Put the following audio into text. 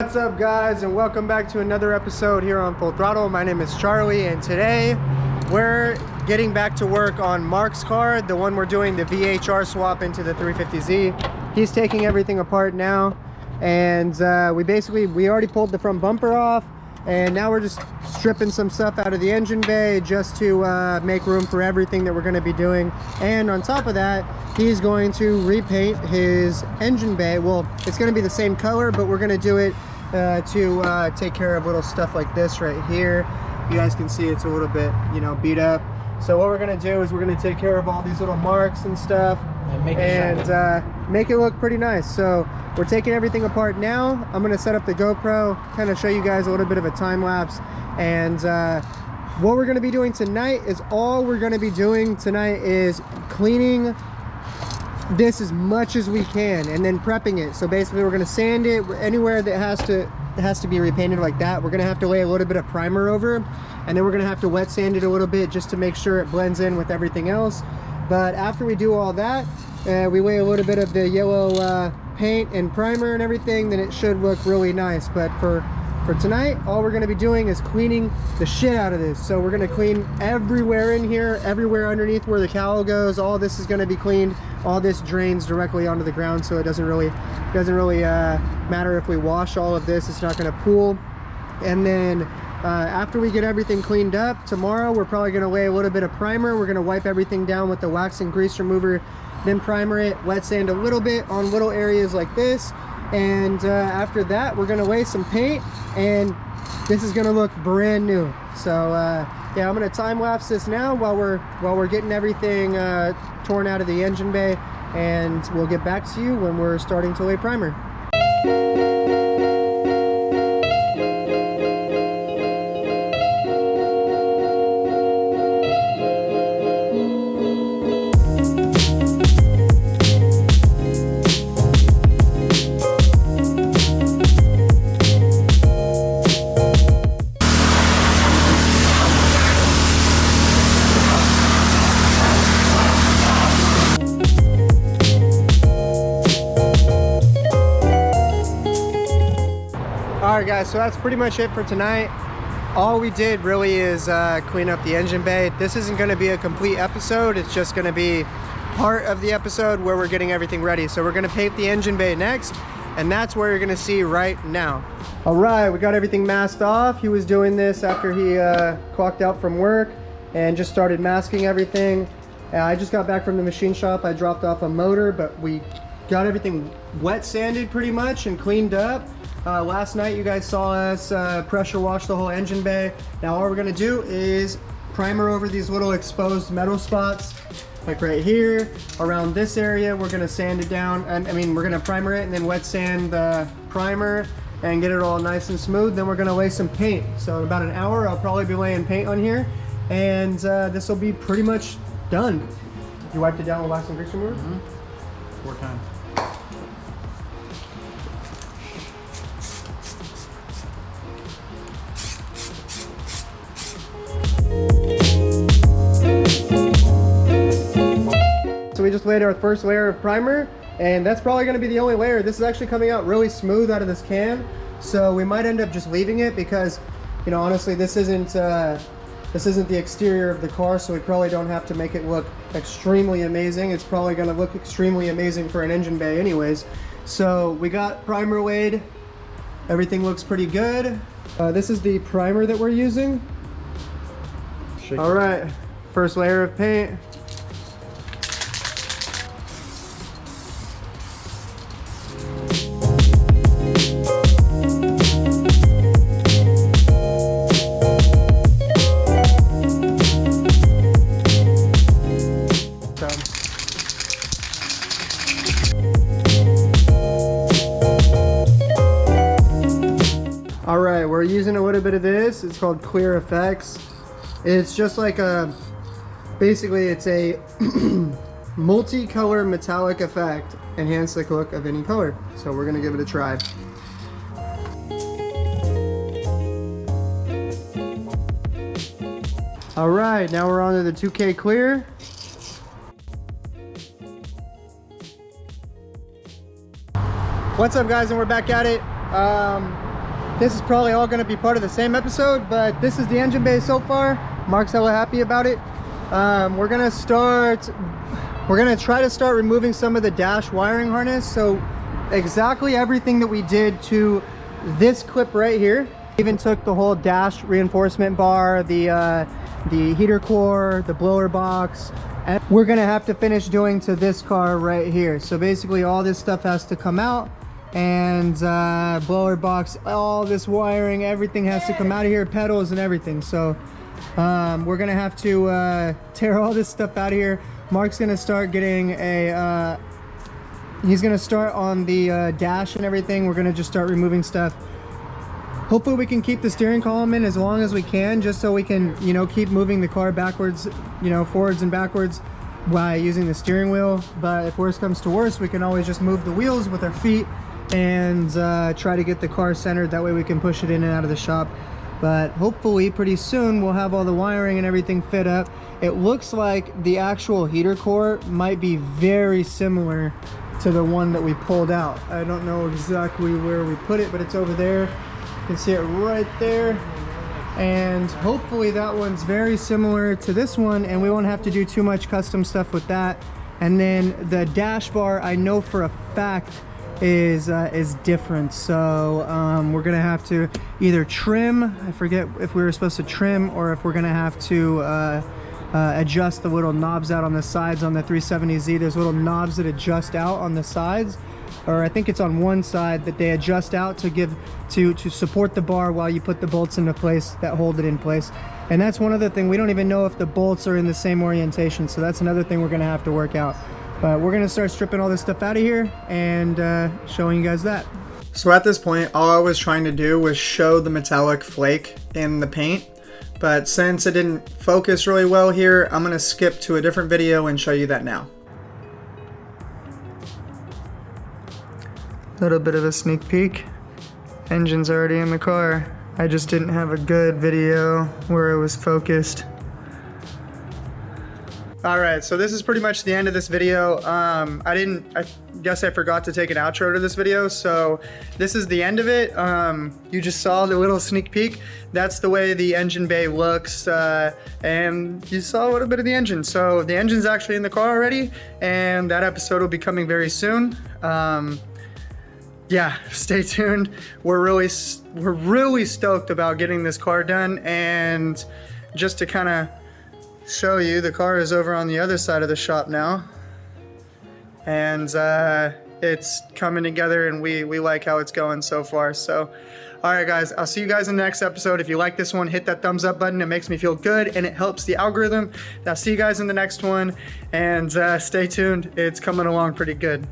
What's up guys, and welcome back to another episode here on Full Throttle. My name is Charlie, and today we're getting back to work on Mark's car, the one we're doing the VHR swap into the 350Z. He's taking everything apart now, and we already pulled the front bumper off, and now we're just stripping some stuff out of the engine bay just to make room for everything that we're going to be doing. And on top of that, he's going to repaint his engine bay. Well, it's going to be the same color, but we're going to do it to take care of little stuff like this right here. You guys can see it's a little bit, you know, beat up. So what we're going to do is we're going to take care of all these little marks and stuff and make it look pretty nice. So we're taking everything apart now. I'm going to set up the GoPro, kind of show you guys a little bit of a time lapse. And what we're going to be doing tonight is cleaning this as much as we can and then prepping it. So basically we're going to sand it anywhere that has to be repainted like that. We're going to have to lay a little bit of primer over, and then we're going to have to wet sand it a little bit just to make sure it blends in with everything else. But after we do all that, we lay a little bit of the yellow paint and primer and everything, then it should look really nice. But for tonight, all we're going to be doing is cleaning the shit out of this. So we're going to clean everywhere in here, everywhere underneath where the cowl goes. All this is going to be cleaned. All this drains directly onto the ground, so it doesn't really matter if we wash all of this. It's not going to pool. And then after we get everything cleaned up, tomorrow we're probably going to lay a little bit of primer. We're going to wipe everything down with the wax and grease remover, then primer it, wet sand a little bit on little areas like this. And after that, we're going to lay some paint, and this is going to look brand new. So yeah, I'm going to time lapse this now while we're getting everything torn out of the engine bay, and we'll get back to you when we're starting to lay primer. Alright guys, so that's pretty much it for tonight. All we did really is clean up the engine bay. This isn't going to be a complete episode, it's just going to be part of the episode where we're getting everything ready. So we're going to paint the engine bay next, and that's where you're going to see right now. Alright, we got everything masked off. He was doing this after he clocked out from work and just started masking everything. I just got back from the machine shop. I dropped off a motor, but we got everything wet sanded pretty much and cleaned up. Last night you guys saw us pressure wash the whole engine bay. Now all we're going to do is primer over these little exposed metal spots, like right here, around this area. We're going to sand it down, and we're going to primer it and then wet sand the primer and get it all nice and smooth. Then we're going to lay some paint. So in about an hour I'll probably be laying paint on here, and this will be pretty much done. You wiped it down with wax and grease remover? Mm-hmm. 4 times. So we just laid our first layer of primer, and that's probably going to be the only layer. This is actually coming out really smooth out of this can, so we might end up just leaving it because, you know, honestly, this isn't the exterior of the car, so we probably don't have to make it look extremely amazing. It's probably going to look extremely amazing for an engine bay anyways. So we got primer laid. Everything looks pretty good. This is the primer that we're using. All right, first layer of paint. All right, we're using a little bit of this. It's called Clear Effects. It's just like basically it's a multi-color metallic effect, enhance the look of any color. So we're gonna give it a try. All right, now we're on to the 2K Clear. What's up guys, and we're back at it. this is probably all going to be part of the same episode, but this is the engine bay so far. Mark's hella happy about it. We're going to try to start removing some of the dash wiring harness. So exactly everything that we did to this clip right here, even took the whole dash reinforcement bar, the heater core, the blower box, and we're going to have to finish doing to this car right here. So basically all this stuff has to come out, and blower box, all this wiring, everything has to come out of here, pedals and everything. So we're gonna have to tear all this stuff out of here. Mark's gonna start getting a he's gonna start on the dash and everything. We're gonna just start removing stuff. Hopefully we can keep the steering column in as long as we can, just so we can, you know, keep moving the car backwards, you know, forwards and backwards by using the steering wheel. But if worse comes to worse, we can always just move the wheels with our feet and try to get the car centered. That way we can push it in and out of the shop. But hopefully pretty soon we'll have all the wiring and everything fit up. It looks like the actual heater core might be very similar to the one that we pulled out. I don't know exactly where we put it, but it's over there. You can see it right there. And hopefully that one's very similar to this one, and we won't have to do too much custom stuff with that. And then the dash bar, I know for a fact is different. So we're gonna have to either trim, I forget if we were supposed to trim, or if we're gonna have to adjust the little knobs out on the sides on the 370Z. There's little knobs that adjust out on the sides, or I think it's on one side that they adjust out to give to support the bar while you put the bolts into place that hold it in place. And that's one other thing, we don't even know if the bolts are in the same orientation, so that's another thing we're gonna have to work out. But we're gonna start stripping all this stuff out of here and showing you guys that. So at this point, all I was trying to do was show the metallic flake in the paint. But since it didn't focus really well here, I'm gonna skip to a different video and show you that now. A little bit of a sneak peek. Engine's already in the car. I just didn't have a good video where it was focused. Alright, so this is pretty much the end of this video. I guess I forgot to take an outro to this video, so this is the end of it. You just saw the little sneak peek. That's the way the engine bay looks, and you saw a little bit of the engine. So the engine's actually in the car already, and that episode will be coming very soon. Yeah, stay tuned. We're really stoked about getting this car done, and just to kind of show you, the car is over on the other side of the shop now, and it's coming together, and we like how it's going so far. So all right guys, I'll see you guys in the next episode. If you like this one, hit that thumbs up button. It makes me feel good and it helps the algorithm. I'll see you guys in the next one, and stay tuned, it's coming along pretty good.